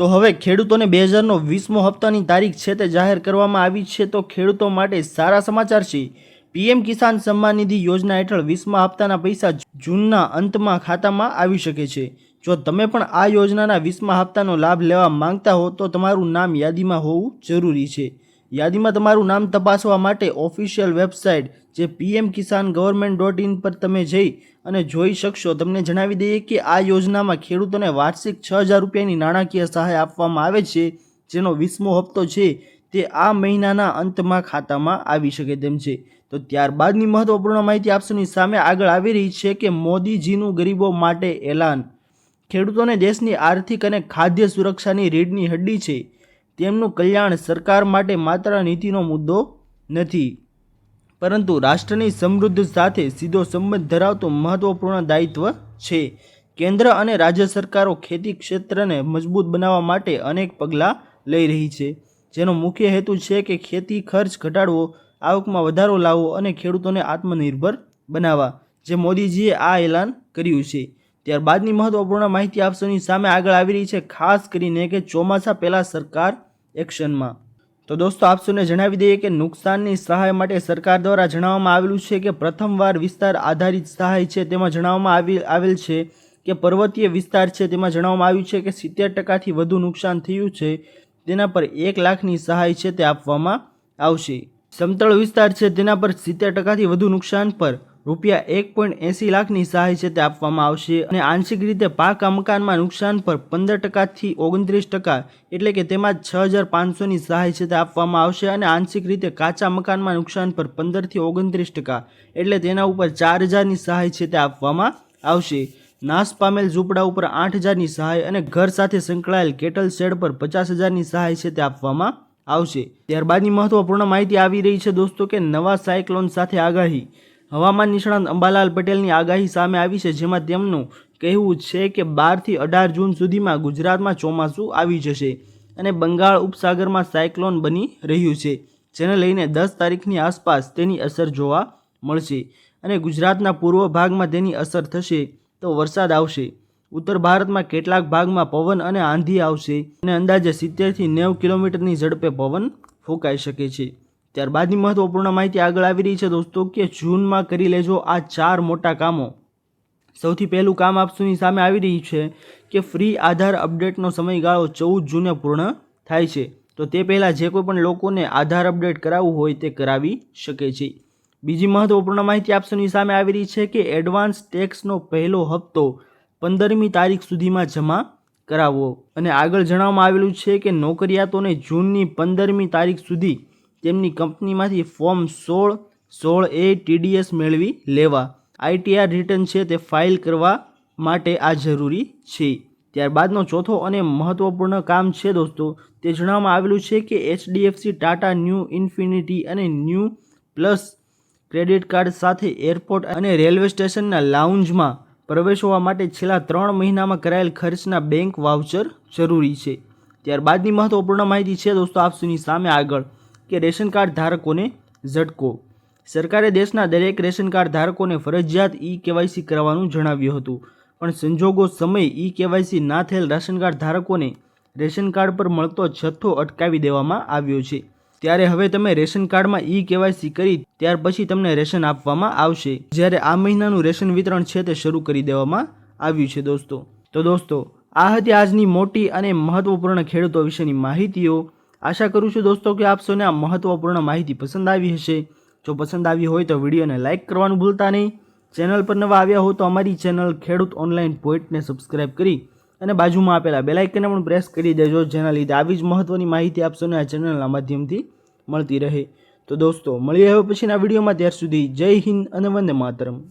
તો હવે ખેડૂતોને 2020મો હપ્તાની તારીખ છે તે જાહેર કરવામાં આવી છે। તો ખેડૂતો માટે સારા સમાચાર છે। પીએમ કિસાન સન્માન નિધિ યોજના હેઠળ 20મા હપ્તાના પૈસા જૂનના અંતમાં ખાતામાં આવી શકે છે। જો તમે પણ આ યોજનાના 20મા હપ્તાનો લાભ લેવા માંગતા હો તો તમારું નામ યાદીમાં હોવું જરૂરી છે। યાદીમાં તમારું નામ તપાસવા માટે ઓફિશિયલ વેબસાઇટ જે pmkisan.government.in પર તમે જઈ અને જોઈ શકશો। તમને જણાવી દઈએ કે આ યોજનામાં ખેડૂતોને વાર્ષિક 6000 રૂપિયાની નાણાકીય સહાય આપવામાં આવે છે, જેનો 20મો હપ્તો છે તે આ મહિનાના અંતમાં ખાતામાં આવી શકે તેમ છે। તો ત્યારબાદની મહત્વપૂર્ણ માહિતી આપસોની સામે આગળ આવી રહી છે કે મોદીજીનું ગરીબો માટે એલાન। ખેડૂતોને દેશની આર્થિક અને ખાદ્ય સુરક્ષાની રીઢની હડ્ડી છે। તેમનું કલ્યાણ સરકાર માટે માત્ર નીતિનો મુદ્દો નથી, પરંતુ રાષ્ટ્રની સમૃદ્ધિ સાથે સીધો સંબંધ ધરાવતું મહત્વપૂર્ણ દાયિત્વ છે। કેન્દ્ર અને રાજ્ય સરકારો ખેતી ક્ષેત્રને મજબૂત બનાવવા માટે અનેક પગલાં લઈ રહી છે, જેનો મુખ્ય હેતુ છે કે ખેતી ખર્ચ ઘટાડવો, આવકમાં વધારો લાવવો અને ખેડૂતોને આત્મનિર્ભર બનાવવા, જે મોદીજીએ આ એલાન કર્યું છે। ત્યારબાદની મહત્વપૂર્ણ માહિતી આપસોની સામે આગળ આવી રહી છે, ખાસ કરીને કે ચોમાસા પહેલા સરકાર એક્શનમાં। તો દોસ્તો આપસોને જણાવી દઈએ કે નુકસાનની સહાય માટે સરકાર દ્વારા જણાવવામાં આવેલું છે કે પ્રથમવાર વિસ્તાર આધારિત સહાય છે તેમાં જણાવવામાં આવેલ છે કે પર્વતીય વિસ્તાર છે તેમાં જણાવવામાં આવ્યું છે કે 70%થી વધુ નુકસાન થયું છે તેના પર 1 લાખની સહાય છે તે આપવામાં આવશે। સમતળ વિસ્તાર છે તેના પર 70%થી વધુ નુકસાન પર રૂપિયા 1.80 લાખની સહાય છે તે આપવામાં આવશે અને આંશિક રીતે પાકા મકાનમાં નુકસાન પર 15%થી 29% એટલે કે તેમાં 6500ની સહાય છે તે આપવામાં આવશે અને આંશિક રીતે કાચા મકાનમાં નુકસાન પર 15થી 29% એટલે તેના ઉપર 4000ની સહાય છે તે આપવામાં આવશે। નાશ પામેલ ઝૂંપડા ઉપર 8000ની સહાય અને ઘર સાથે સંકળાયેલ કેટલ શેડ પર 50000ની સહાય છે તે આપવામાં આવશે। ત્યારબાદની મહત્વપૂર્ણ માહિતી આવી રહી છે દોસ્તો કે નવા સાયક્લોન સાથે આગાહી। હવામાન નિષ્ણાત અંબાલાલ પટેલની આગાહી સામે આવી છે, જેમાં તેમનું કહેવું છે કે 12 થી 18 જૂન સુધીમાં ગુજરાતમાં ચોમાસું આવી જશે અને બંગાળ ઉપસાગરમાં સાયક્લોન બની રહ્યું છે, જેને લઈને 10 તારીખની આસપાસ તેની અસર જોવા મળશે અને ગુજરાતના પૂર્વ ભાગમાં તેની અસર થશે તો વરસાદ આવશે। ઉત્તર ભારતમાં કેટલાક ભાગમાં પવન અને આંધી આવશે અને અંદાજે 70થી 90 કિલોમીટરની ઝડપે પવન ફૂંકાઈ શકે છે। ત્યારબાદની મહત્વપૂર્ણ માહિતી આગળ આવી રહી છે દોસ્તો કે જૂનમાં કરી લેજો આ 4 મોટા કામો। સૌથી પહેલું કામ આપસોની સામે આવી રહ્યું છે કે ફ્રી આધાર અપડેટનો સમયગાળો 14 જૂને પૂર્ણ થાય છે, તો તે પહેલાં જે કોઈ પણ લોકોને આધાર અપડેટ કરાવવું હોય તે કરાવી શકે છે। બીજી મહત્વપૂર્ણ માહિતી આપસોની સામે આવી રહી છે કે એડવાન્સ ટેક્સનો પહેલો હપ્તો 15મી તારીખ સુધીમાં જમા કરાવવો અને આગળ જણાવવામાં આવેલું છે કે નોકરિયાતોને જૂનની 15મી તારીખ સુધી તેમની કંપનીમાંથી ફોર્મ 16A TDS મેળવી લેવા। ITR રિટર્ન છે તે ફાઇલ કરવા માટે આ જરૂરી છે। ત્યારબાદનો ચોથો અને મહત્વપૂર્ણ કામ છે દોસ્તો, તે જણાવવામાં આવેલું છે કે HDFC ટાટા ન્યૂ ઇન્ફિનિટી અને ન્યૂ પ્લસ ક્રેડિટ કાર્ડ સાથે એરપોર્ટ અને રેલવે સ્ટેશનના લાઉન્જમાં પ્રવેશવા માટે છેલ્લા 3 મહિનામાં કરાયેલ ખર્ચના બેંક વાઉચર જરૂરી છે। ત્યારબાદની મહત્વપૂર્ણ માહિતી છે દોસ્તો આપસોની સામે આગળ કે રેશન કાર્ડ ધારકોને ઝટકો। સરકારે દેશના દરેક રેશન કાર્ડ ધારકોને ફરજિયાત KYC કરાવવાનું જણાવ્યું હતું, પણ સંજોગો સમય KYC ના થયેલ રેશન કાર્ડ ધારકોને રેશન કાર્ડ પર મળતો જથ્થો અટકાવી દેવામાં આવ્યો છે। ત્યારે હવે તમે રેશન કાર્ડમાં KYC કરી ત્યાર પછી તમને રેશન આપવામાં આવશે, જ્યારે આ મહિનાનું રેશન વિતરણ છે તે શરૂ કરી દેવામાં આવ્યું છે દોસ્તો। તો દોસ્તો આ હતી આજની મોટી અને મહત્વપૂર્ણ ખેડૂતો વિશેની માહિતીઓ। આશા કરું છું દોસ્તો કે આપ સૌને આ મહત્વપૂર્ણ માહિતી પસંદ આવી હશે। જો પસંદ આવી હોય તો વિડીયોને લાઇક કરવાનું ભૂલતા નહીં। ચેનલ પર નવા આવ્યા હો તો અમારી ચેનલ ખેડૂત ઓનલાઈન પોઈન્ટને સબસ્ક્રાઇબ કરી અને બાજુમાં આપેલા બેલ આઇકનને પણ પ્રેસ કરી દેજો, જેના લીધે આવી જ મહત્વની માહિતી આપ સૌને આ ચેનલના માધ્યમથી મળતી રહે। તો દોસ્તો મળીએ હવે પછીના વિડીયોમાં, ત્યાર સુધી જય હિન્દ અને વંદે માતરમ।